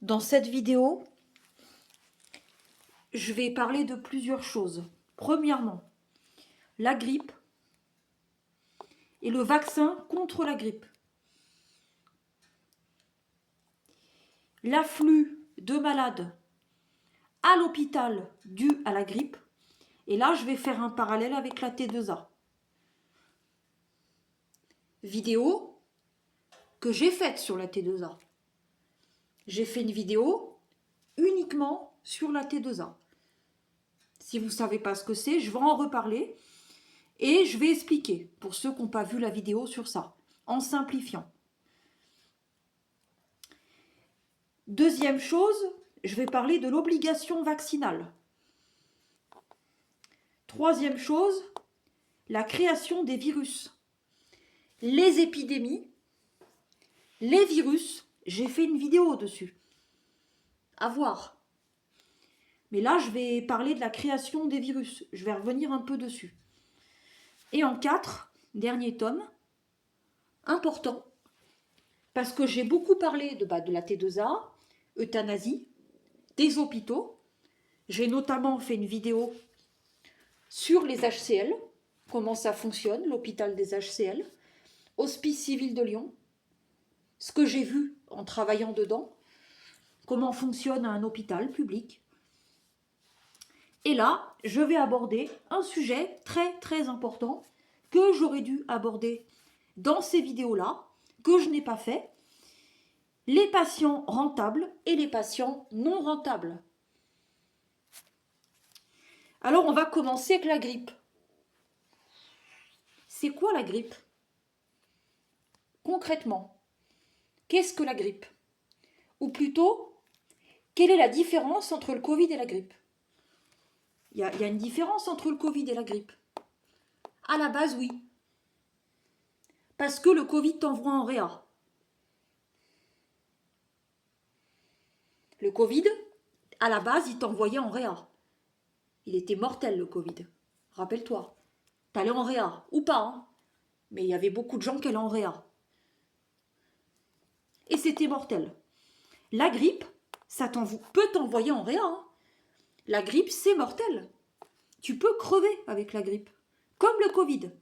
Dans cette vidéo, je vais parler de plusieurs choses. Premièrement, la grippe et le vaccin contre la grippe. L'afflux de malades à l'hôpital dû à la grippe. Et là, je vais faire un parallèle avec la T2A. Vidéo que j'ai faite sur la T2A. J'ai fait une vidéo uniquement sur la T2A. Si vous ne savez pas ce que c'est, je vais en reparler et je vais expliquer pour ceux qui n'ont pas vu la vidéo sur ça, en simplifiant. Deuxième chose, je vais parler de l'obligation vaccinale. Troisième chose, la création des virus. Les épidémies, les virus, j'ai fait une vidéo dessus. À voir. Mais là, je vais parler de la création des virus. Je vais revenir un peu dessus. Et en 4, dernier tome, important, parce que j'ai beaucoup parlé de la T2A, euthanasie, des hôpitaux. J'ai notamment fait une vidéo sur les HCL, comment ça fonctionne, l'hôpital des HCL, Hospice Civil de Lyon, ce que j'ai vu en travaillant dedans, comment fonctionne un hôpital public. Et là, je vais aborder un sujet très très important que j'aurais dû aborder dans ces vidéos-là, que je n'ai pas fait, les patients rentables et les patients non rentables. Alors, on va commencer avec la grippe. C'est quoi la grippe? Concrètement, qu'est-ce que la grippe? Ou plutôt, quelle est la différence entre le Covid et la grippe? Il y a une différence entre le Covid et la grippe. À la base, oui. Parce que le Covid t'envoie en réa. Le Covid, à la base, il t'envoyait en réa. Il était mortel, le Covid. Rappelle-toi. T'allais en réa, ou pas, hein. Mais il y avait beaucoup de gens qui allaient en réa. Et c'était mortel. La grippe, ça peut t'envoyer en réa, hein. La grippe, c'est mortel. Tu peux crever avec la grippe. Comme le Covid.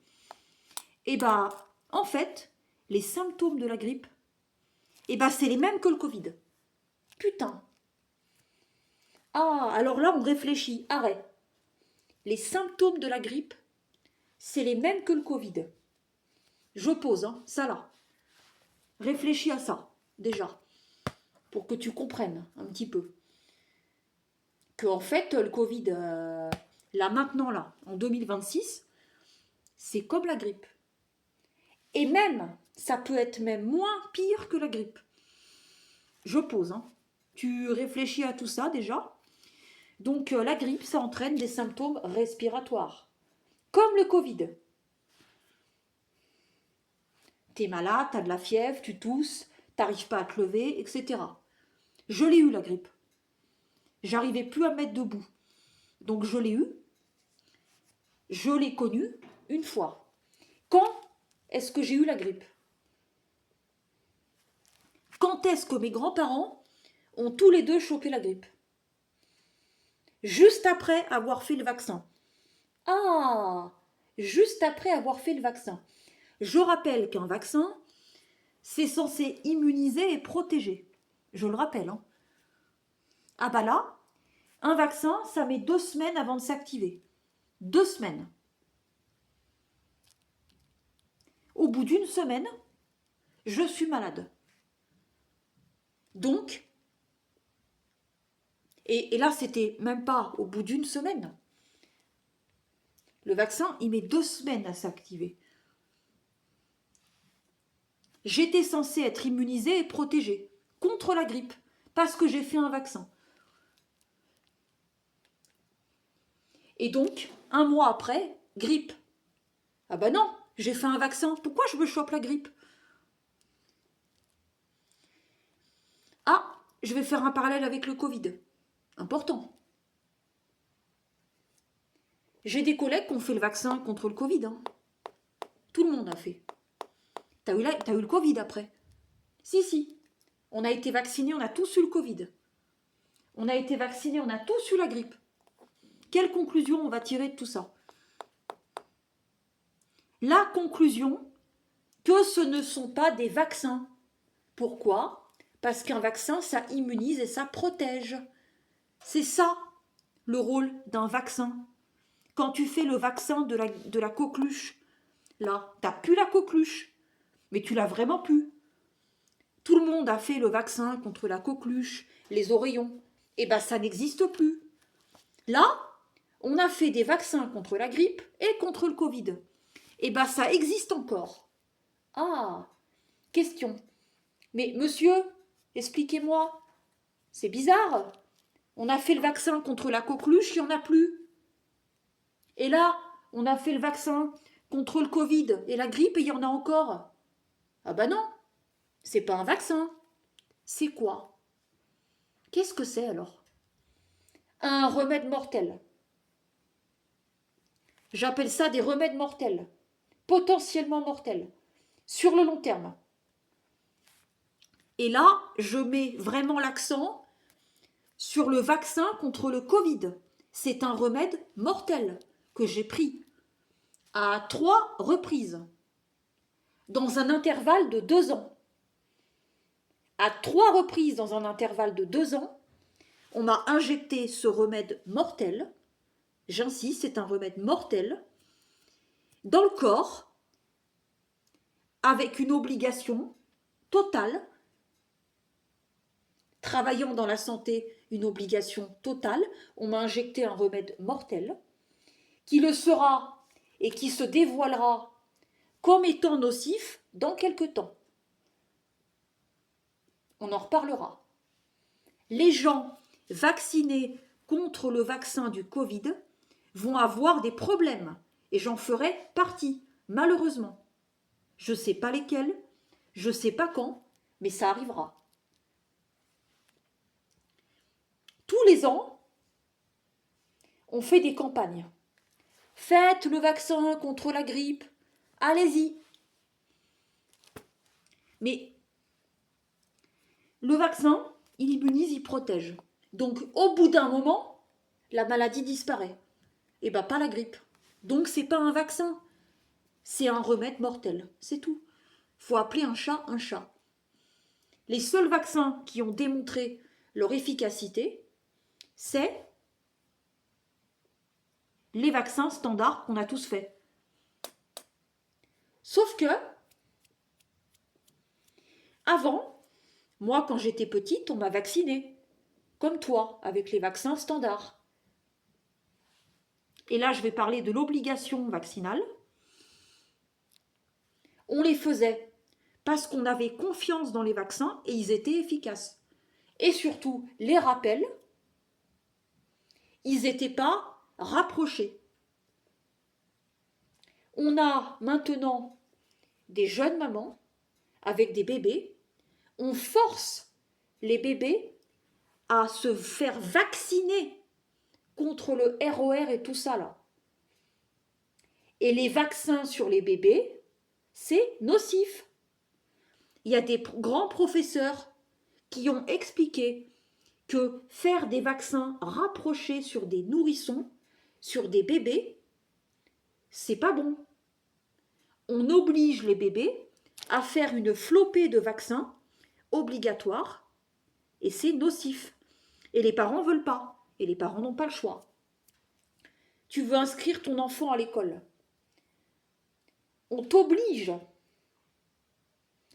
Et bah, en fait, les symptômes de la grippe, et bah, c'est les mêmes que le Covid. Putain. Ah, alors là, on réfléchit. Arrête. Les symptômes de la grippe, c'est les mêmes que le Covid. Je pose, hein, ça là. Réfléchis à ça, déjà, pour que tu comprennes un petit peu. Que en fait, le Covid, là maintenant, là, en 2026, c'est comme la grippe. Et même, ça peut être même moins pire que la grippe. Je pose, hein. Tu réfléchis à tout ça déjà. Donc la grippe, ça entraîne des symptômes respiratoires, comme le Covid. T'es malade, t'as de la fièvre, tu tousses, t'arrives pas à te lever, etc. Je l'ai eu la grippe. J'arrivais plus à me mettre debout. Donc je l'ai eu. Je l'ai connue une fois. Quand est-ce que j'ai eu la grippe? Quand est-ce que mes grands-parents ont tous les deux chopé la grippe? Juste après avoir fait le vaccin. Ah, juste après avoir fait le vaccin. Je rappelle qu'un vaccin, c'est censé immuniser et protéger. Je le rappelle, hein. Ah bah là, un vaccin, ça met 2 semaines avant de s'activer. 2 semaines. Au bout d'une semaine, je suis malade. Donc, et là, c'était même pas au bout d'une semaine. Le vaccin, il met 2 semaines à s'activer. J'étais censée être immunisée et protégée contre la grippe parce que j'ai fait un vaccin. Et donc, 1 mois après, grippe. Ah bah non, j'ai fait un vaccin. Pourquoi je me chope la grippe? Ah, je vais faire un parallèle avec le Covid. Important. J'ai des collègues qui ont fait le vaccin contre le Covid, hein. Tout le monde a fait. T'as eu le Covid après? Si. On a été vaccinés, on a tous eu le Covid. On a été vaccinés, on a tous eu la grippe. Quelle conclusion on va tirer de tout ça? La conclusion que ce ne sont pas des vaccins. Pourquoi? Parce qu'un vaccin, ça immunise et ça protège. C'est ça le rôle d'un vaccin. Quand tu fais le vaccin de la coqueluche, là, tu n'as plus la coqueluche, mais tu l'as vraiment plus. Tout le monde a fait le vaccin contre la coqueluche, les oreillons. Et bien, ça n'existe plus. Là, on a fait des vaccins contre la grippe et contre le Covid. Et bien, ça existe encore. Ah, question. Mais monsieur, expliquez-moi. C'est bizarre. On a fait le vaccin contre la coqueluche, il n'y en a plus. Et là, on a fait le vaccin contre le Covid et la grippe et il y en a encore. Ah ben non, c'est pas un vaccin. C'est quoi? Qu'est-ce que c'est alors? Un remède mortel. J'appelle ça des remèdes mortels, potentiellement mortels, sur le long terme. Et là, je mets vraiment l'accent sur le vaccin contre le Covid. C'est un remède mortel que j'ai pris à 3 reprises, dans un intervalle de 2 ans. À 3 reprises dans un intervalle de 2 ans, on m'a injecté ce remède mortel, j'insiste, c'est un remède mortel, dans le corps, avec une obligation totale, travaillant dans la santé, une obligation totale, on m'a injecté un remède mortel, qui le sera et qui se dévoilera comme étant nocif dans quelque temps. On en reparlera. Les gens vaccinés contre le vaccin du Covid vont avoir des problèmes et j'en ferai partie, malheureusement. Je ne sais pas lesquels, je ne sais pas quand, mais ça arrivera. Tous les ans, on fait des campagnes. Faites le vaccin contre la grippe, allez-y. Mais le vaccin, il immunise, il protège. Donc au bout d'un moment, la maladie disparaît. Et bien pas la grippe. Donc c'est pas un vaccin, c'est un remède mortel, c'est tout. Faut appeler un chat un chat. Les seuls vaccins qui ont démontré leur efficacité, c'est les vaccins standards qu'on a tous faits. Sauf que, avant, moi quand j'étais petite, on m'a vaccinée, comme toi, avec les vaccins standards. Et là, je vais parler de l'obligation vaccinale. On les faisait parce qu'on avait confiance dans les vaccins et ils étaient efficaces. Et surtout, les rappels, ils n'étaient pas rapprochés. On a maintenant des jeunes mamans avec des bébés. On force les bébés à se faire vacciner contre le ROR et tout ça là. Et les vaccins sur les bébés, c'est nocif. Il y a des grands professeurs qui ont expliqué que faire des vaccins rapprochés sur des nourrissons, sur des bébés, c'est pas bon. On oblige les bébés à faire une flopée de vaccins obligatoire et c'est nocif. Et les parents veulent pas. Et les parents n'ont pas le choix. Tu veux inscrire ton enfant à l'école. On t'oblige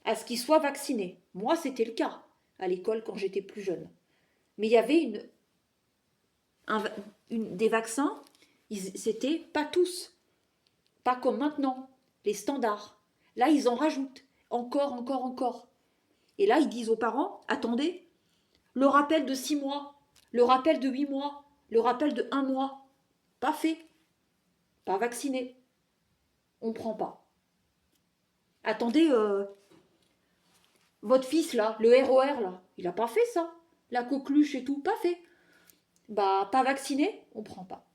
à ce qu'il soit vacciné. Moi, c'était le cas à l'école quand j'étais plus jeune. Mais il y avait des vaccins, c'était pas tous. Pas comme maintenant, les standards. Là, ils en rajoutent. Encore, encore, encore. Et là, ils disent aux parents, attendez, le rappel de 6 mois, le rappel de 8 mois, le rappel de 1 mois, pas fait, pas vacciné. On ne prend pas. Attendez, votre fils là, le ROR là, il n'a pas fait ça. La coqueluche et tout, pas fait. Bah, pas vacciné, on ne prend pas.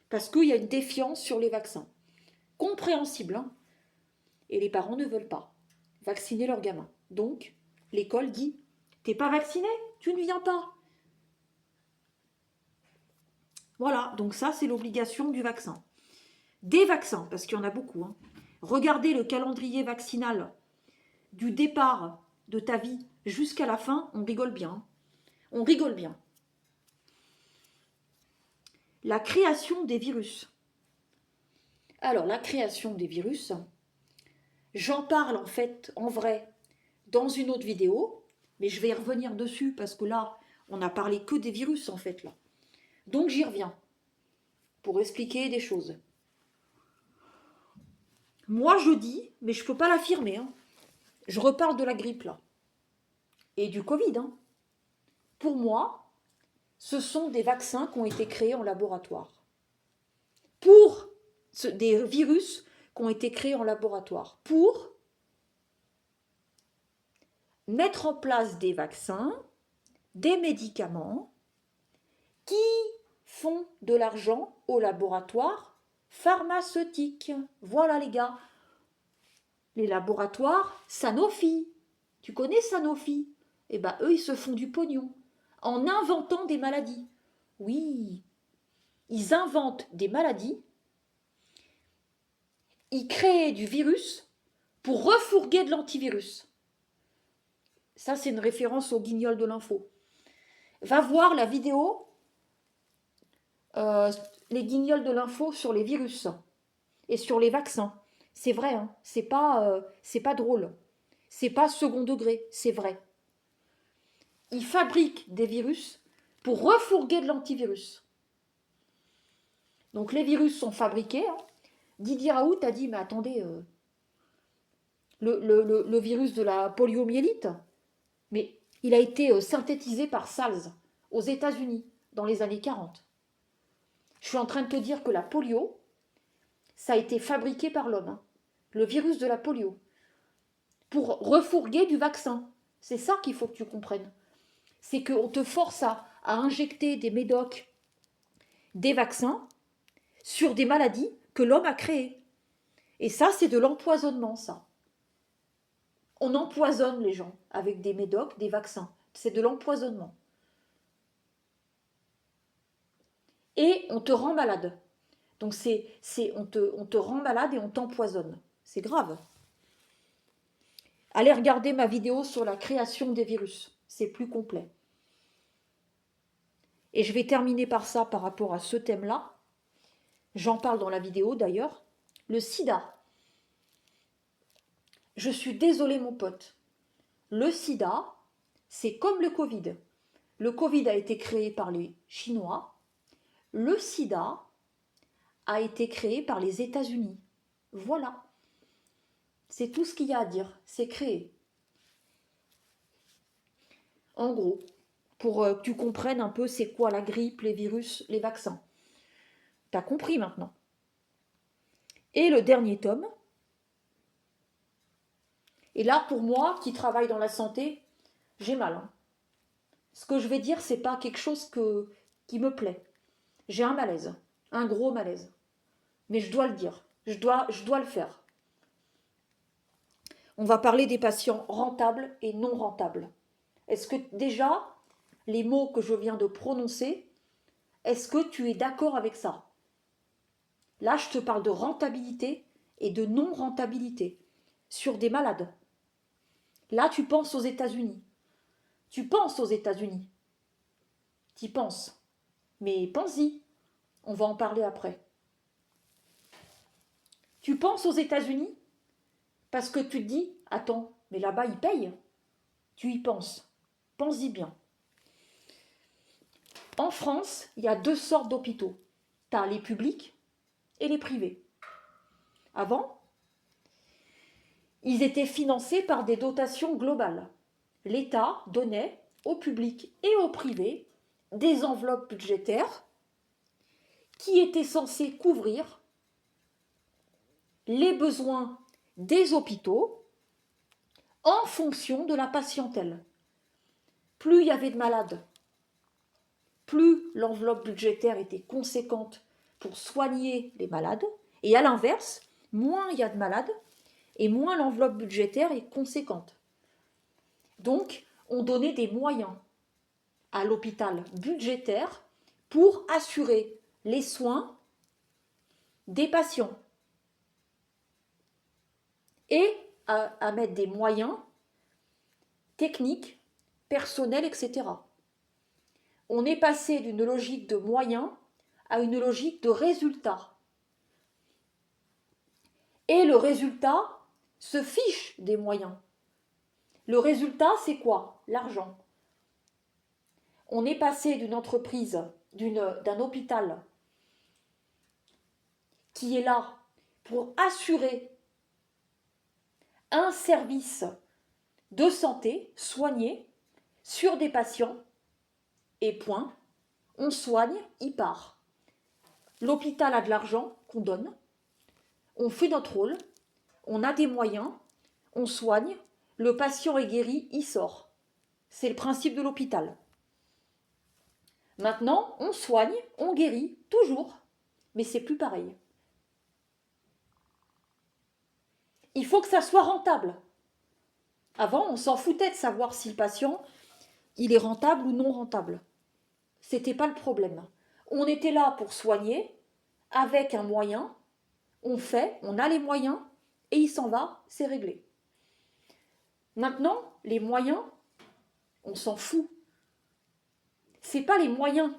Parce qu'il y a une défiance sur les vaccins. Compréhensible, hein. Et les parents ne veulent pas. vacciner leurs gamins. Donc, l'école dit, t'es pas vacciné, tu ne viens pas. Voilà, donc ça, c'est l'obligation du vaccin. Des vaccins, parce qu'il y en a beaucoup. Hein. Regardez le calendrier vaccinal du départ de ta vie jusqu'à la fin, on rigole bien. On rigole bien. La création des virus. Alors, la création des virus, j'en parle en fait, en vrai, dans une autre vidéo, mais je vais y revenir dessus parce que là, on n'a parlé que des virus en fait là. Donc j'y reviens pour expliquer des choses. Moi je dis, mais je ne peux pas l'affirmer, hein, je reparle de la grippe là et du Covid. Hein. Pour moi, ce sont des vaccins qui ont été créés en laboratoire. Des virus qui ont été créés en laboratoire pour mettre en place des vaccins, des médicaments qui font de l'argent au laboratoire pharmaceutique. Voilà les gars. Les laboratoires Sanofi. Tu connais Sanofi? Eh bien, eux, ils se font du pognon en inventant des maladies. Oui, ils inventent des maladies, ils créent du virus pour refourguer de l'antivirus. Ça, c'est une référence au guignol de l'info. Va voir la vidéo les guignols de l'info sur les virus et sur les vaccins. C'est vrai, hein, c'est pas drôle. C'est pas second degré, c'est vrai. Ils fabriquent des virus pour refourguer de l'antivirus. Donc les virus sont fabriqués. Hein. Didier Raoult a dit, mais attendez, le virus de la poliomyélite, mais il a été synthétisé par SARS aux États-Unis dans les années 40. Je suis en train de te dire que la polio, ça a été fabriqué par l'homme. Hein. Le virus de la polio. Pour refourguer du vaccin. C'est ça qu'il faut que tu comprennes. C'est qu'on te force à injecter des médocs, des vaccins, sur des maladies que l'homme a créées. Et ça, c'est de l'empoisonnement, ça. On empoisonne les gens avec des médocs, des vaccins. C'est de l'empoisonnement. Et on te rend malade. Donc on te rend malade et on t'empoisonne. C'est grave. Allez regarder ma vidéo sur la création des virus. C'est plus complet. Et je vais terminer par ça par rapport à ce thème-là. J'en parle dans la vidéo d'ailleurs. Le sida. Je suis désolée mon pote. Le sida, c'est comme le Covid. Le Covid a été créé par les Chinois. Le sida a été créé par les États-Unis. Voilà. C'est tout ce qu'il y a à dire. C'est créé. En gros, pour que tu comprennes un peu c'est quoi la grippe, les virus, les vaccins. T'as compris maintenant. Et le dernier tome. Et là, pour moi, qui travaille dans la santé, j'ai mal. Hein. Ce que je vais dire, c'est pas quelque chose qui me plaît. J'ai un malaise, un gros malaise. Mais je dois le dire, je dois le faire. On va parler des patients rentables et non rentables. Est-ce que déjà, les mots que je viens de prononcer, est-ce que tu es d'accord avec ça? Là, je te parle de rentabilité et de non-rentabilité sur des malades. Là, tu penses aux États-Unis. Tu penses aux États-Unis. Tu y penses. Mais pense-y. On va en parler après. Tu penses aux États-Unis parce que tu te dis, attends, mais là-bas, ils payent. Tu y penses. Pense-y bien. En France, il y a 2 sortes d'hôpitaux. Tu as les publics et les privés. Avant, ils étaient financés par des dotations globales. L'État donnait au public et au privé des enveloppes budgétaires qui étaient censées couvrir les besoins des hôpitaux en fonction de la patientèle. Plus il y avait de malades, plus l'enveloppe budgétaire était conséquente pour soigner les malades, et à l'inverse, moins il y a de malades, et moins l'enveloppe budgétaire est conséquente. Donc, on donnait des moyens à l'hôpital budgétaire pour assurer les soins des patients et à mettre des moyens techniques, personnels, etc. On est passé d'une logique de moyens à une logique de résultats. Et le résultat se fiche des moyens. Le résultat, c'est quoi? L'argent. On est passé d'une entreprise, d'un hôpital qui est là pour assurer un service de santé soigné sur des patients, et point, on soigne, il part. L'hôpital a de l'argent qu'on donne, on fait notre rôle, on a des moyens, on soigne, le patient est guéri, il sort. C'est le principe de l'hôpital. Maintenant, on soigne, on guérit, toujours, mais c'est plus pareil. Il faut que ça soit rentable. Avant, on s'en foutait de savoir si le patient, il est rentable ou non rentable. C'était pas le problème. On était là pour soigner, avec un moyen, on fait, on a les moyens, et il s'en va, c'est réglé. Maintenant, les moyens, on s'en fout. C'est pas les moyens,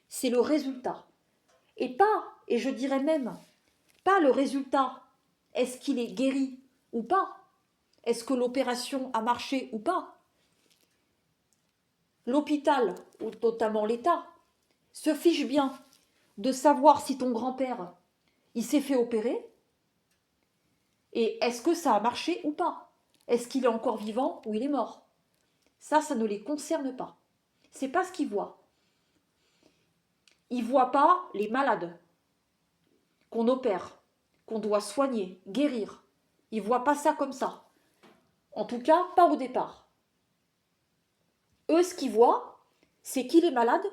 c'est le résultat. Et je dirais même, pas le résultat, est-ce qu'il est guéri ou pas? Est-ce que l'opération a marché ou pas? L'hôpital, ou notamment l'État, se fiche bien de savoir si ton grand-père, il s'est fait opérer et est-ce que ça a marché ou pas? Est-ce qu'il est encore vivant ou il est mort? Ça ne les concerne pas. C'est pas ce qu'ils voient. Ils voient pas les malades qu'on opère, qu'on doit soigner, guérir. Ils voient pas ça comme ça. En tout cas, pas au départ. Eux, ce qu'ils voient, c'est qu'il est malade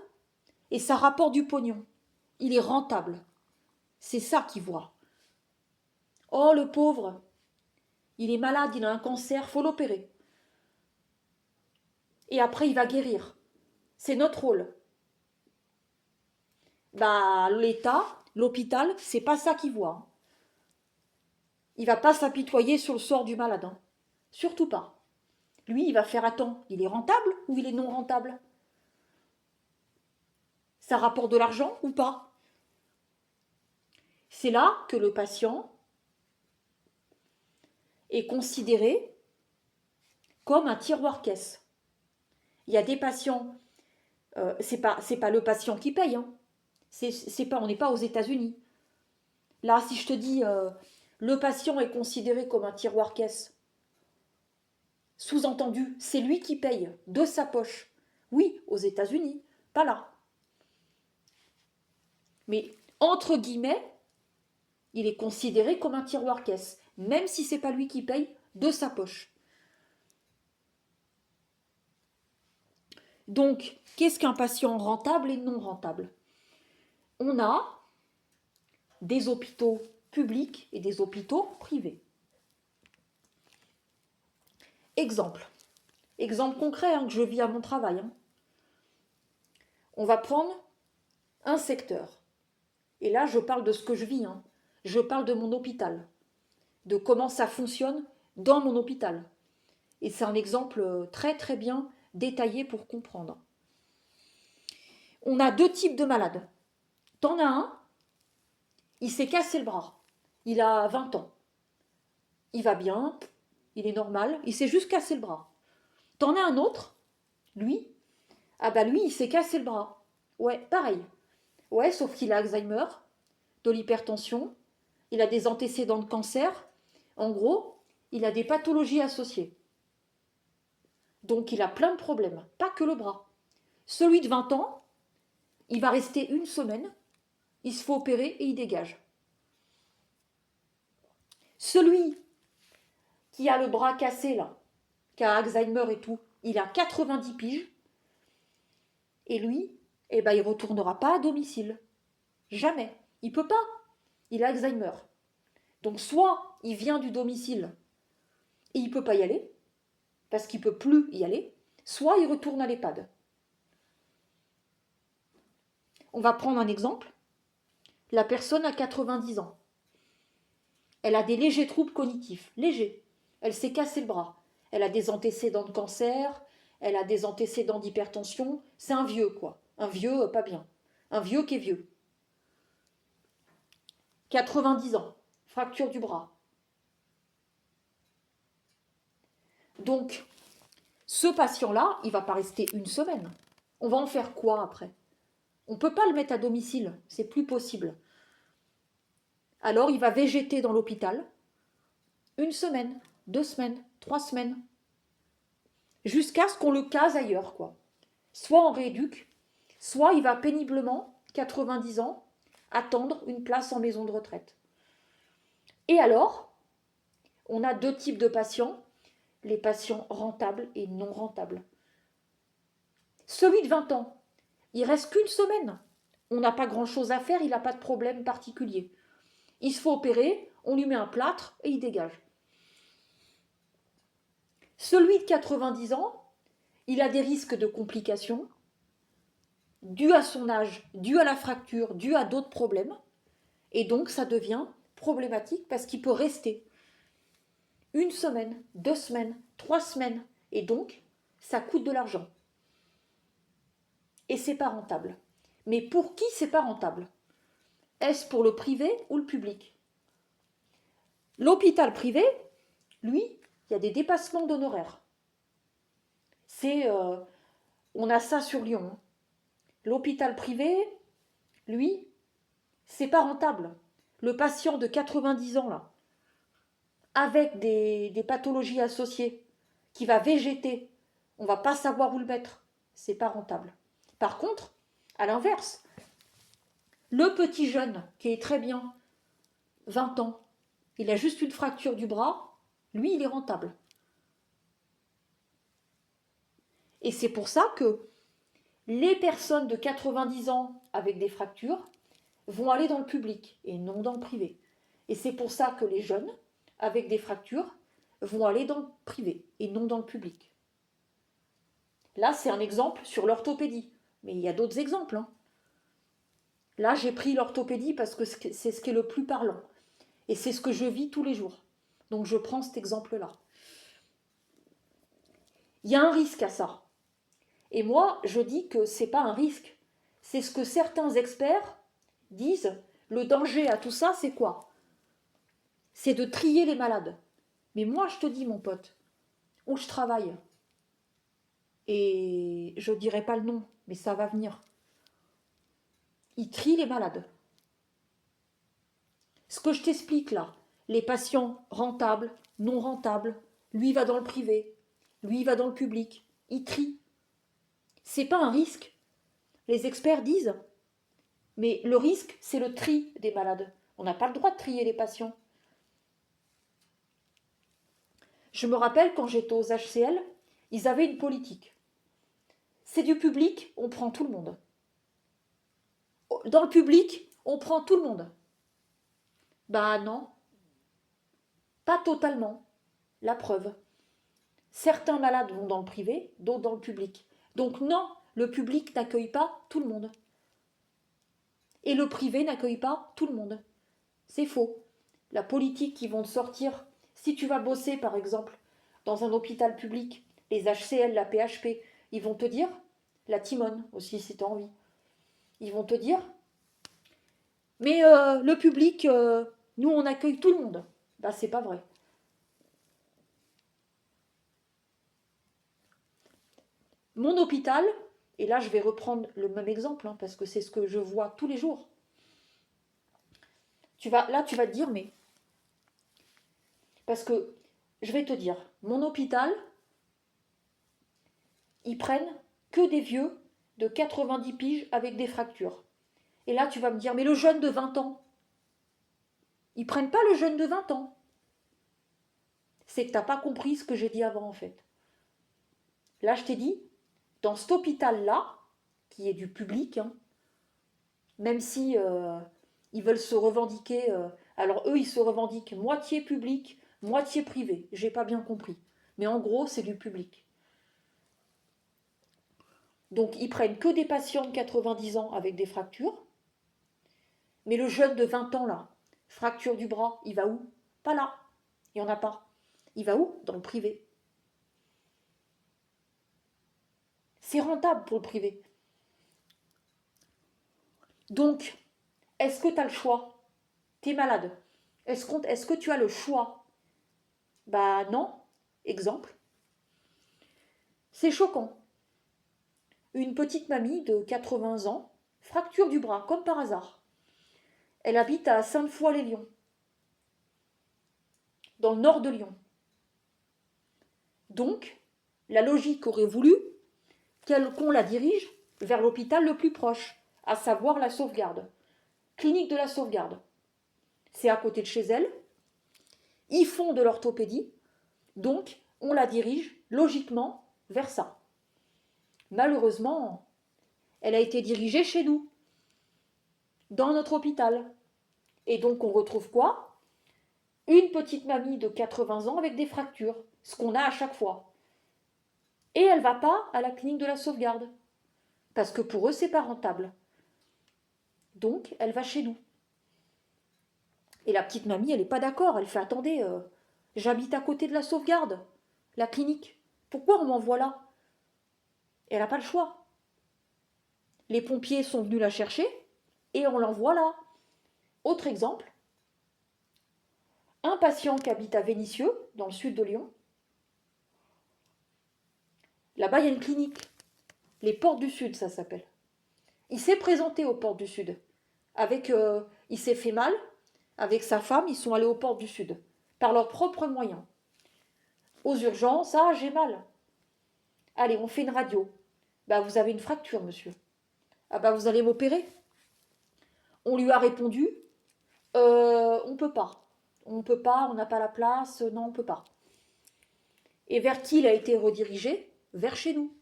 et ça rapporte du pognon. Il est rentable. C'est ça qu'ils voient. Oh, le pauvre, il est malade, il a un cancer, faut l'opérer. Et après, il va guérir. C'est notre rôle. L'État, l'hôpital, c'est pas ça qu'il voit. Il va pas s'apitoyer sur le sort du malade. Surtout pas. Lui, il va faire attends, il est rentable ou il est non rentable? Ça rapporte de l'argent ou pas? C'est là que le patient est considéré comme un tiroir-caisse. Il y a des patients, c'est pas le patient qui paye. On n'est pas aux États-Unis. Là, si je te dis le patient est considéré comme un tiroir-caisse, sous-entendu, c'est lui qui paye de sa poche. Oui, aux États-Unis, pas là. Mais entre guillemets, il est considéré comme un tiroir-caisse, même si c'est pas lui qui paye de sa poche. Donc, qu'est-ce qu'un patient rentable et non rentable? On a des hôpitaux publics et des hôpitaux privés. Exemple concret que je vis à mon travail. On va prendre un secteur. Et là, je parle de ce que je vis. Je parle de mon hôpital, de comment ça fonctionne dans mon hôpital. Et c'est un exemple très très bien détaillé pour comprendre. On a deux types de malades. T'en as un, il s'est cassé le bras. Il a 20 ans. Il va bien, il est normal, il s'est juste cassé le bras. T'en as un autre, lui, lui, il s'est cassé le bras. Ouais, pareil. Ouais, sauf qu'il a Alzheimer, de l'hypertension, il a des antécédents de cancer. En gros, il a des pathologies associées. Donc il a plein de problèmes, pas que le bras. Celui de 20 ans, il va rester une semaine, il se fait opérer et il dégage. Celui qui a le bras cassé, là, qui a Alzheimer et tout, il a 90 piges, et lui, il ne retournera pas à domicile. Jamais. Il ne peut pas. Il a Alzheimer. Donc soit il vient du domicile et il ne peut pas y aller, parce qu'il ne peut plus y aller, soit il retourne à l'EHPAD. On va prendre un exemple. La personne a 90 ans. Elle a des légers troubles cognitifs, légers. Elle s'est cassé le bras. Elle a des antécédents de cancer, elle a des antécédents d'hypertension. C'est un vieux, quoi. Un vieux pas bien. Un vieux qui est vieux. 90 ans, fracture du bras. Donc, ce patient-là, il ne va pas rester une semaine. On va en faire quoi après? On ne peut pas le mettre à domicile, c'est plus possible. Alors, il va végéter dans l'hôpital une semaine, 2 semaines, 3 semaines, jusqu'à ce qu'on le case ailleurs, quoi. Soit en rééduque, soit il va péniblement, 90 ans, attendre une place en maison de retraite. Et alors, on a 2 types de patients, les patients rentables et non rentables. Celui de 20 ans, il reste qu'une semaine. On n'a pas grand-chose à faire, il n'a pas de problème particulier. Il se fait opérer, on lui met un plâtre et il dégage. Celui de 90 ans, il a des risques de complications dus à son âge, dus à la fracture, dus à d'autres problèmes. Et donc, ça devient problématique parce qu'il peut rester une semaine, 2 semaines, 3 semaines. Et donc, ça coûte de l'argent. Et c'est pas rentable. Mais pour qui c'est pas rentable? Est-ce pour le privé ou le public? L'hôpital privé, lui, il y a des dépassements d'honoraires. On a ça sur Lyon. L'hôpital privé, lui, c'est pas rentable. Le patient de 90 ans, là, avec des pathologies associées, qui va végéter, on va pas savoir où le mettre, c'est pas rentable. Par contre, à l'inverse, le petit jeune qui est très bien, 20 ans, il a juste une fracture du bras, lui, il est rentable. Et c'est pour ça que les personnes de 90 ans avec des fractures vont aller dans le public et non dans le privé. Et c'est pour ça que les jeunes avec des fractures vont aller dans le privé et non dans le public. Là, c'est un exemple sur l'orthopédie, mais il y a d'autres exemples. Là, j'ai pris l'orthopédie parce que c'est ce qui est le plus parlant. Et c'est ce que je vis tous les jours. Donc, je prends cet exemple-là. Il y a un risque à ça. Et moi, je dis que ce n'est pas un risque. C'est ce que certains experts disent. Le danger à tout ça, c'est quoi? C'est de trier les malades. Mais moi, je te dis, mon pote, où je travaille, et je ne dirai pas le nom, mais ça va venir. Ils trient les malades. Ce que je t'explique là, les patients rentables, non rentables, lui va dans le privé, lui va dans le public, il trie. C'est pas un risque. Les experts disent, mais le risque, c'est le tri des malades. On n'a pas le droit de trier les patients. Je me rappelle quand j'étais aux HCL, ils avaient une politique. C'est du public, on prend tout le monde. Dans le public, on prend tout le monde. Bah non, pas totalement. La preuve. Certains malades vont dans le privé, d'autres dans le public. Donc non, le public n'accueille pas tout le monde. Et le privé n'accueille pas tout le monde. C'est faux. La politique qui vont te sortir, si tu vas bosser par exemple dans un hôpital public, les HCL, la PHP, ils vont te dire, la Timone aussi si tu as envie, ils vont te dire, mais le public, nous on accueille tout le monde. Bah c'est pas vrai. Mon hôpital, et là je vais reprendre le même exemple, parce que c'est ce que je vois tous les jours. Tu vas te dire, mais... Parce que, je vais te dire, mon hôpital, ils prennent que des vieux de 90 piges avec des fractures. Et là, tu vas me dire, mais le jeune de 20 ans, ils prennent pas le jeune de 20 ans. C'est que tu n'as pas compris ce que j'ai dit avant, en fait. Là, je t'ai dit, dans cet hôpital-là, qui est du public, même si ils veulent se revendiquer, alors eux, ils se revendiquent moitié public, moitié privé, j'ai pas bien compris. Mais en gros, c'est du public. Donc, ils prennent que des patients de 90 ans avec des fractures. Mais le jeune de 20 ans, là, fracture du bras, il va où? Pas là. Il n'y en a pas. Il va où? Dans le privé. C'est rentable pour le privé. Donc, est-ce que tu as le choix? Tu es malade. Est-ce que tu as le choix? Bah non. Exemple. C'est choquant. Une petite mamie de 80 ans, fracture du bras, comme par hasard. Elle habite à Sainte-Foy-les-Lyons, dans le nord de Lyon. Donc, la logique aurait voulu qu'on la dirige vers l'hôpital le plus proche, à savoir la Sauvegarde. Clinique de la Sauvegarde. C'est à côté de chez elle. Ils font de l'orthopédie, donc on la dirige logiquement vers ça. Malheureusement, elle a été dirigée chez nous, dans notre hôpital. Et donc on retrouve quoi? Une petite mamie de 80 ans avec des fractures, ce qu'on a à chaque fois. Et elle ne va pas à la clinique de la Sauvegarde, parce que pour eux, c'est pas rentable. Donc, elle va chez nous. Et la petite mamie, elle n'est pas d'accord. Elle fait, attendez, j'habite à côté de la Sauvegarde, la clinique. Pourquoi on m'envoie là? Et elle n'a pas le choix. Les pompiers sont venus la chercher et on l'envoie là. Autre exemple, un patient qui habite à Vénissieux, dans le sud de Lyon. Là-bas, il y a une clinique. Les Portes du Sud, ça s'appelle. Il s'est présenté aux Portes du Sud. Il s'est fait mal. Avec sa femme, ils sont allés aux Portes du Sud. Par leurs propres moyens. Aux urgences, ah, j'ai mal. Allez, on fait une radio. Bah, vous avez une fracture, monsieur. Ah bah, vous allez m'opérer. On lui a répondu, on peut pas. On peut pas, on n'a pas la place, non, on peut pas. Et vers qui il a été redirigé? Vers chez nous.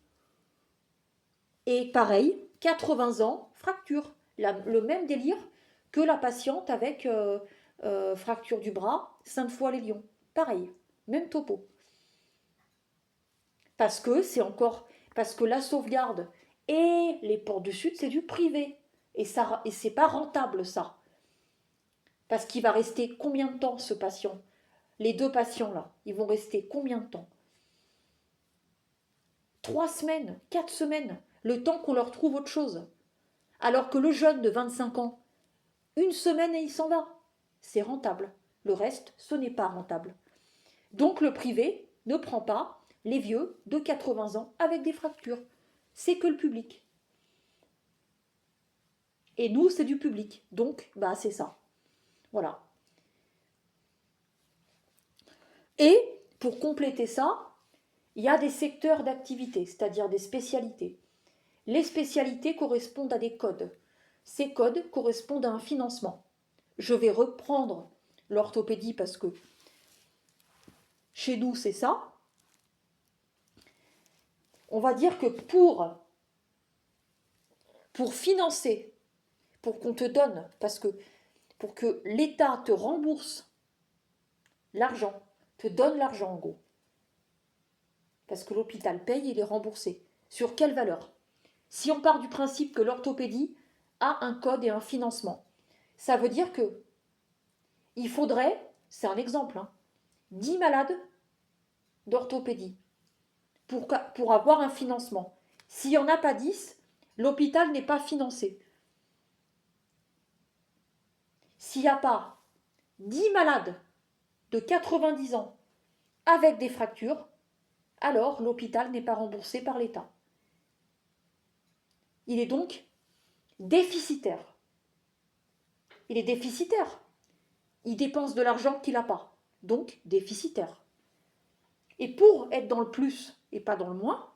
Et pareil, 80 ans, fracture. Le même délire que la patiente avec fracture du bras, Sainte-Foy-les-Lyons. Pareil, même topo. Parce que la Sauvegarde et les Portes du Sud, c'est du privé. Et c'est pas rentable, ça. Parce qu'il va rester combien de temps, ce patient? Les deux patients-là, ils vont rester combien de temps? 3 semaines, 4 semaines, le temps qu'on leur trouve autre chose. Alors que le jeune de 25 ans, 1 semaine et il s'en va. C'est rentable. Le reste, ce n'est pas rentable. Donc le privé ne prend pas les vieux de 80 ans avec des fractures. C'est que le public. Et nous, c'est du public. Donc, bah, c'est ça. Voilà. Et, pour compléter ça, il y a des secteurs d'activité, c'est-à-dire des spécialités. Les spécialités correspondent à des codes. Ces codes correspondent à un financement. Je vais reprendre l'orthopédie parce que chez nous, c'est ça. On va dire que pour financer, pour qu'on te donne, pour que l'État te rembourse l'argent, te donne l'argent en gros, parce que l'hôpital paye, il est remboursé. Sur quelle valeur? Si on part du principe que l'orthopédie a un code et un financement, ça veut dire que il faudrait, c'est un exemple, 10 malades d'orthopédie pour avoir un financement. S'il n'y en a pas 10, l'hôpital n'est pas financé. S'il n'y a pas 10 malades de 90 ans avec des fractures, alors l'hôpital n'est pas remboursé par l'État. Il est donc déficitaire. Il est déficitaire. Il dépense de l'argent qu'il n'a pas. Donc déficitaire. Et pour être dans le plus et pas dans le moins,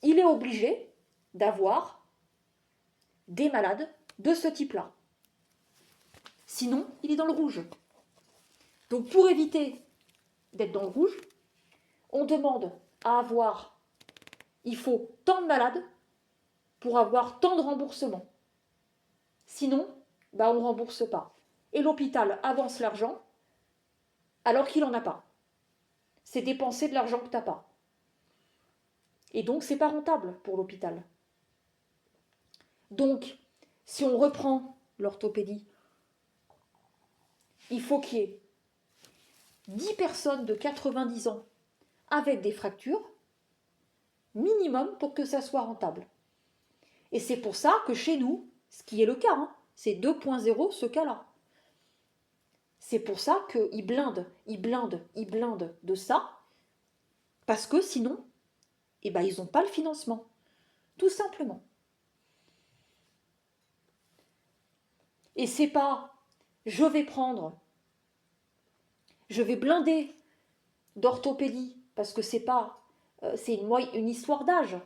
il est obligé d'avoir des malades de ce type-là. Sinon, il est dans le rouge. Donc pour éviter d'être dans le rouge, on demande à avoir, il faut tant de malades pour avoir tant de remboursements. Sinon, on ne rembourse pas. Et l'hôpital avance l'argent alors qu'il n'en a pas. C'est dépenser de l'argent que tu n'as pas. Et donc, c'est pas rentable pour l'hôpital. Donc, si on reprend l'orthopédie, il faut qu'il y ait 10 personnes de 90 ans avec des fractures, minimum pour que ça soit rentable. Et c'est pour ça que chez nous, ce qui est le cas, hein, c'est 2.0 ce cas-là. C'est pour ça qu'ils blindent de ça, parce que sinon, eh ben, ils n'ont pas le financement. Tout simplement. Et c'est pas, je vais blinder d'orthopédie, parce que c'est pas, c'est une histoire d'âge.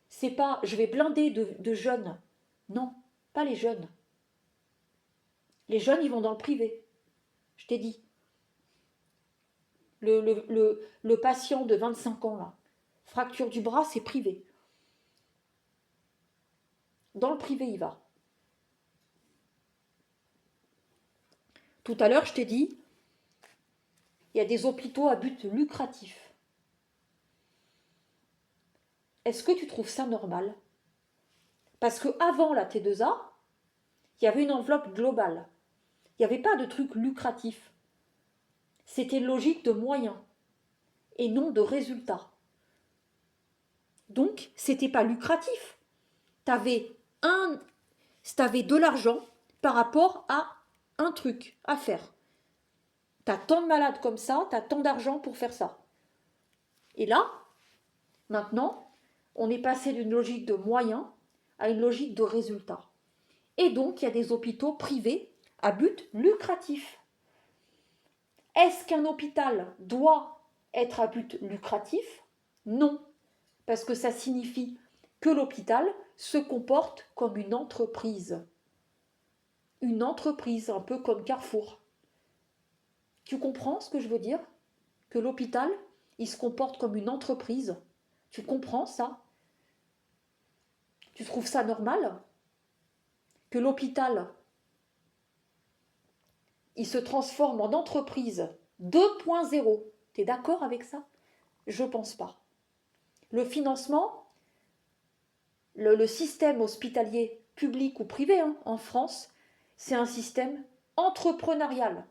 C'est pas, je vais blinder de jeunes. Non, pas les jeunes. Les jeunes, ils vont dans le privé. Je t'ai dit. Le patient de 25 ans, là, fracture du bras, c'est privé. Dans le privé, il va. Tout à l'heure, je t'ai dit, il y a des hôpitaux à but lucratif. Est-ce que tu trouves ça normal? Parce qu'avant la T2A, il y avait une enveloppe globale. Il n'y avait pas de truc lucratif. C'était une logique de moyens et non de résultats. Donc, c'était pas lucratif. Tu avais de l'argent par rapport à un truc à faire. Tu as tant de malades comme ça, tu as tant d'argent pour faire ça. Et là, maintenant, on est passé d'une logique de moyens à une logique de résultats. Et donc, il y a des hôpitaux privés à but lucratif. Est-ce qu'un hôpital doit être à but lucratif? Non, parce que ça signifie que l'hôpital se comporte comme une entreprise. Une entreprise, un peu comme Carrefour. Tu comprends ce que je veux dire? Que l'hôpital, il se comporte comme une entreprise. Tu comprends ça? Tu trouves ça normal? Que l'hôpital, il se transforme en entreprise 2.0. T'es d'accord avec ça? Je pense pas. Le financement, le système hospitalier public ou privé en France, c'est un système entrepreneurial.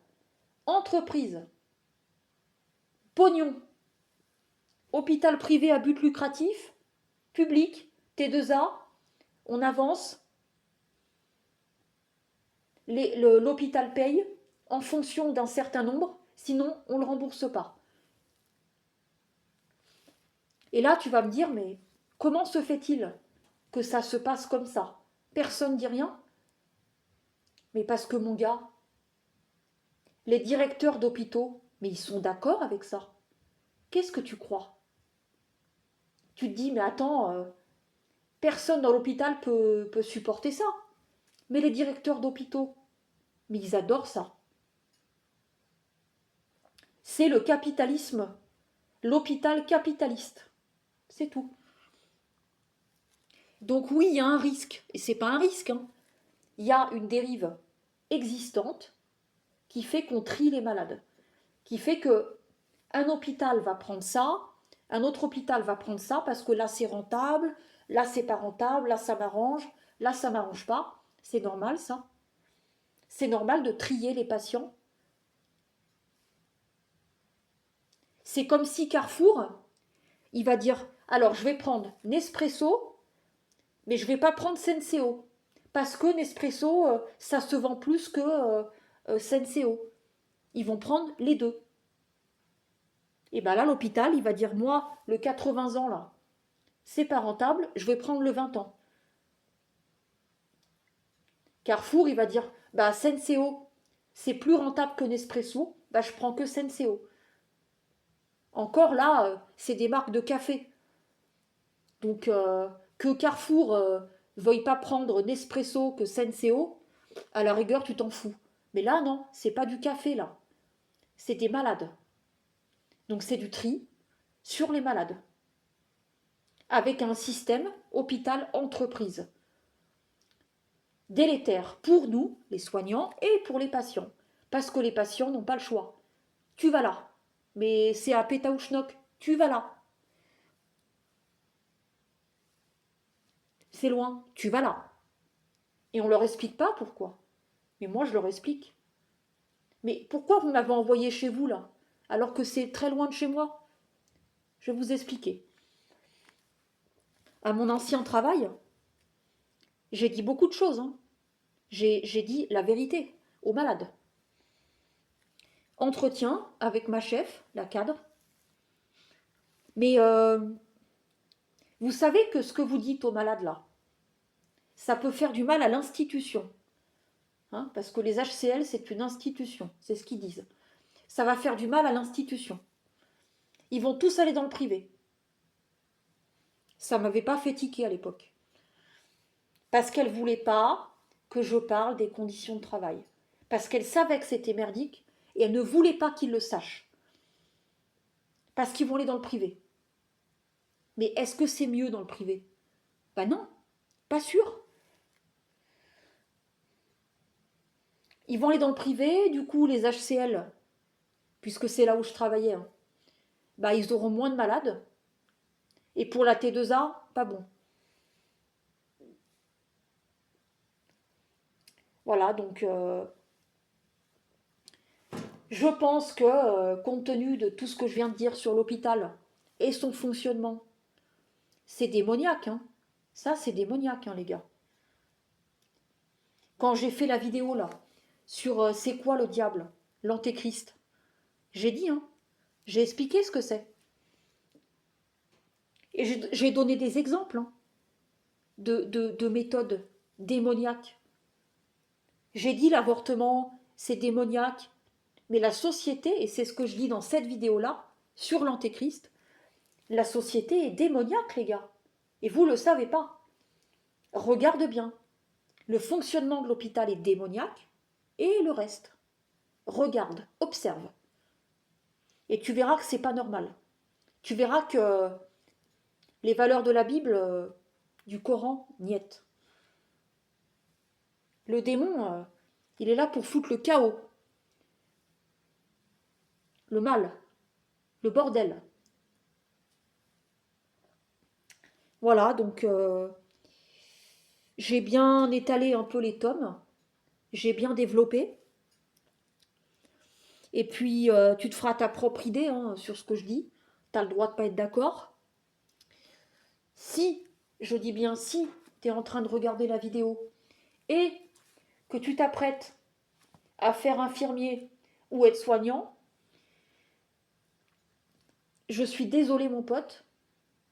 Entreprise. Pognon. Hôpital privé à but lucratif, public, T2A, on avance. L'hôpital paye en fonction d'un certain nombre, sinon on ne le rembourse pas. Et là, tu vas me dire, mais comment se fait-il que ça se passe comme ça? Personne ne dit rien. Mais parce que, mon gars, les directeurs d'hôpitaux, mais ils sont d'accord avec ça. Qu'est-ce que tu crois? Tu te dis, mais attends, personne dans l'hôpital peut supporter ça. Mais les directeurs d'hôpitaux, mais ils adorent ça. C'est le capitalisme, l'hôpital capitaliste. C'est tout. Donc oui, il y a un risque, et c'est pas un risque, hein. Il y a une dérive existante qui fait qu'on trie les malades, qui fait que un hôpital va prendre ça, un autre hôpital va prendre ça parce que là c'est rentable, là c'est pas rentable, là ça m'arrange pas. C'est normal ça. C'est normal de trier les patients. C'est comme si Carrefour, il va dire, alors je vais prendre Nespresso, mais je ne vais pas prendre Senseo. Parce que Nespresso, ça se vend plus que Senseo. Ils vont prendre les deux. Et bien là, l'hôpital, il va dire, moi, le 80 ans, là, c'est pas rentable, je vais prendre le 20 ans. Carrefour, il va dire, bah Senseo, c'est plus rentable que Nespresso, bah je prends que Senseo. Encore là, c'est des marques de café. Donc, que Carrefour veuille pas prendre Nespresso que Senseo, à la rigueur, tu t'en fous. Mais là, non, c'est pas du café, là. C'est des malades. Donc, c'est du tri sur les malades. Avec un système hôpital-entreprise. Délétère pour nous, les soignants, et pour les patients. Parce que les patients n'ont pas le choix. tu vas là. Mais c'est à Pétaouchnok, tu vas là. C'est loin, tu vas là. Et on leur explique pas pourquoi. Mais moi, je leur explique. Mais pourquoi vous m'avez envoyé chez vous, là, alors que c'est très loin de chez moi? Je vais vous expliquer. À mon ancien travail, j'ai dit beaucoup de choses. Hein. J'ai dit la vérité aux malades. Entretien avec ma chef, la cadre. Mais vous savez que ce que vous dites aux malades, là, ça peut faire du mal à l'institution. Hein, parce que les HCL, c'est une institution, c'est ce qu'ils disent. Ça va faire du mal à l'institution. Ils vont tous aller dans le privé. Ça ne m'avait pas fait tiquer à l'époque. Parce qu'elle ne voulait pas que je parle des conditions de travail. Parce qu'elle savait que c'était merdique et elle ne voulait pas qu'ils le sachent. Parce qu'ils vont aller dans le privé. Mais est-ce que c'est mieux dans le privé? Ben non, pas sûr. Ils vont aller dans le privé, du coup les HCL, puisque c'est là où je travaillais, hein, bah, ils auront moins de malades. Et pour la T2A, pas bon. Voilà, donc je pense que compte tenu de tout ce que je viens de dire sur l'hôpital et son fonctionnement, c'est démoniaque. Hein. Ça, c'est démoniaque, hein, les gars. Quand j'ai fait la vidéo là sur c'est quoi le diable, l'antéchrist, j'ai dit, hein, j'ai expliqué ce que c'est. Et j'ai donné des exemples hein, de méthodes démoniaques. J'ai dit l'avortement, c'est démoniaque, mais la société, et c'est ce que je dis dans cette vidéo-là, sur l'antéchrist, la société est démoniaque, les gars. Et vous ne le savez pas. Regarde bien. Le fonctionnement de l'hôpital est démoniaque et le reste. Regarde, observe. Et tu verras que c'est pas normal. Tu verras que les valeurs de la Bible, du Coran, niet. Le démon, il est là pour foutre le chaos, le mal, le bordel. Voilà, donc j'ai bien étalé un peu les tomes, j'ai bien développé. Et puis, tu te feras ta propre idée hein, sur ce que je dis. Tu as le droit de pas être d'accord. Si, je dis bien si, tu es en train de regarder la vidéo et que tu t'apprêtes à faire infirmier ou être soignant, je suis désolée mon pote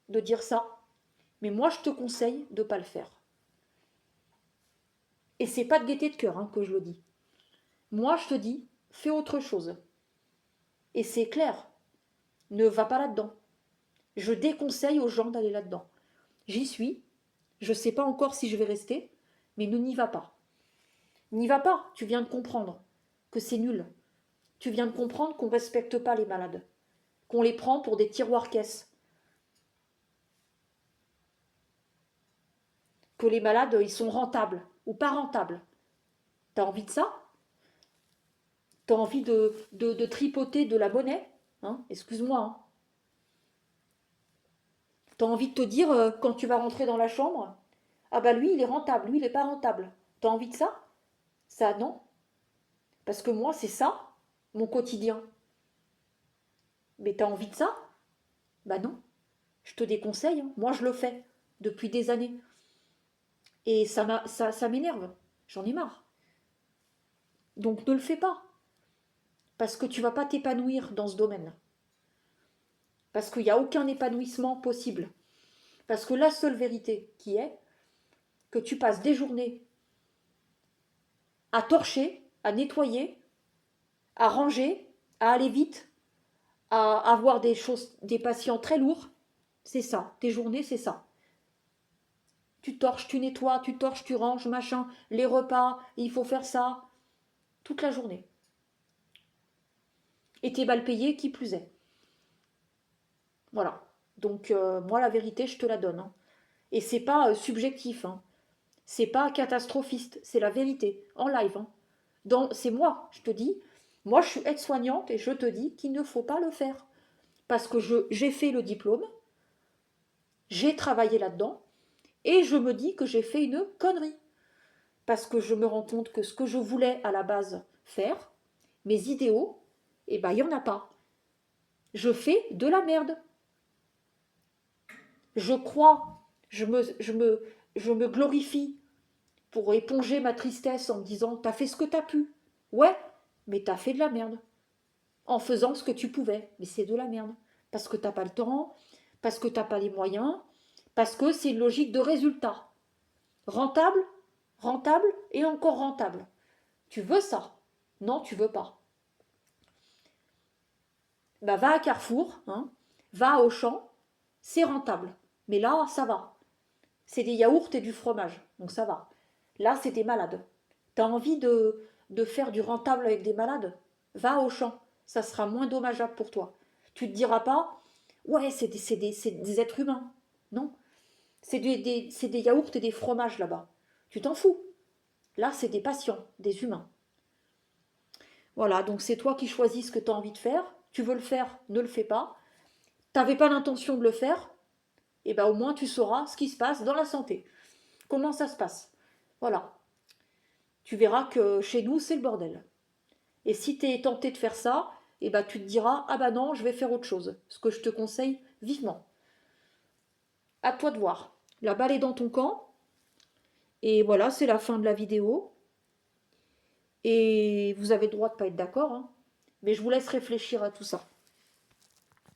de dire ça, mais moi je te conseille de ne pas le faire. Et c'est pas de gaieté de cœur hein, que je le dis. Moi je te dis, fais autre chose. Et c'est clair, ne va pas là-dedans. Je déconseille aux gens d'aller là-dedans. J'y suis, je ne sais pas encore si je vais rester, mais ne n'y va pas. N'y va pas, tu viens de comprendre que c'est nul. Tu viens de comprendre qu'on ne respecte pas les malades, qu'on les prend pour des tiroirs-caisses. Que les malades, ils sont rentables ou pas rentables. T'as envie de ça? T'as envie de tripoter de la monnaie hein? Excuse-moi. Hein. T'as envie de te dire, quand tu vas rentrer dans la chambre, ah bah lui, il est rentable, lui, il n'est pas rentable. T'as envie de ça? Ça, non. Parce que moi, c'est ça, mon quotidien. Mais t'as envie de ça? Bah non. Je te déconseille. Hein. Moi, je le fais depuis des années. Et ça m'énerve. J'en ai marre. Donc ne le fais pas. Parce que tu vas pas t'épanouir dans ce domaine. Parce qu'il n'y a aucun épanouissement possible. Parce que la seule vérité qui est que tu passes des journées à torcher, à nettoyer, à ranger, à aller vite, à avoir des patients très lourds. C'est ça. Tes journées, c'est ça. Tu torches, tu nettoies, tu torches, tu ranges, machin, les repas, il faut faire ça, toute la journée. Et t'es mal payé, qui plus est. Voilà. Donc, moi, la vérité, je te la donne. Hein. Et c'est pas subjectif. Hein. C'est pas catastrophiste. C'est la vérité. En live. Hein. C'est moi, je te dis. Moi, je suis aide-soignante et je te dis qu'il ne faut pas le faire. Parce que j'ai fait le diplôme, j'ai travaillé là-dedans, et je me dis que j'ai fait une connerie. Parce que je me rends compte que ce que je voulais à la base faire, mes idéaux, eh ben, il n'y en a pas. Je fais de la merde. Je crois, je me glorifie pour éponger ma tristesse en me disant t'as fait ce que t'as pu. Ouais, mais t'as fait de la merde. En faisant ce que tu pouvais. Mais c'est de la merde. Parce que t'as pas le temps, parce que t'as pas les moyens, parce que c'est une logique de résultat. Rentable, rentable et encore rentable. Tu veux ça? Non, tu veux pas. Bah, va à Carrefour, hein, va à Auchan, c'est rentable. Mais là, ça va. C'est des yaourts et du fromage, donc ça va. Là, c'est des malades. T'as envie de faire du rentable avec des malades? Va au champ, ça sera moins dommageable pour toi. Tu te diras pas, ouais, c'est des êtres humains. Non, c'est des yaourts et des fromages là-bas. Tu t'en fous. Là, c'est des patients, des humains. Voilà, donc c'est toi qui choisis ce que tu as envie de faire. Tu veux le faire, ne le fais pas. T'avais pas l'intention de le faire, et ben au moins tu sauras ce qui se passe dans la santé. Comment ça se passe. Voilà. Tu verras que chez nous, c'est le bordel. Et si tu es tenté de faire ça, eh ben, tu te diras, ah bah non, je vais faire autre chose. Ce que je te conseille vivement. À toi de voir. La balle est dans ton camp. Et voilà, c'est la fin de la vidéo. Et vous avez le droit de ne pas être d'accord, hein, mais je vous laisse réfléchir à tout ça.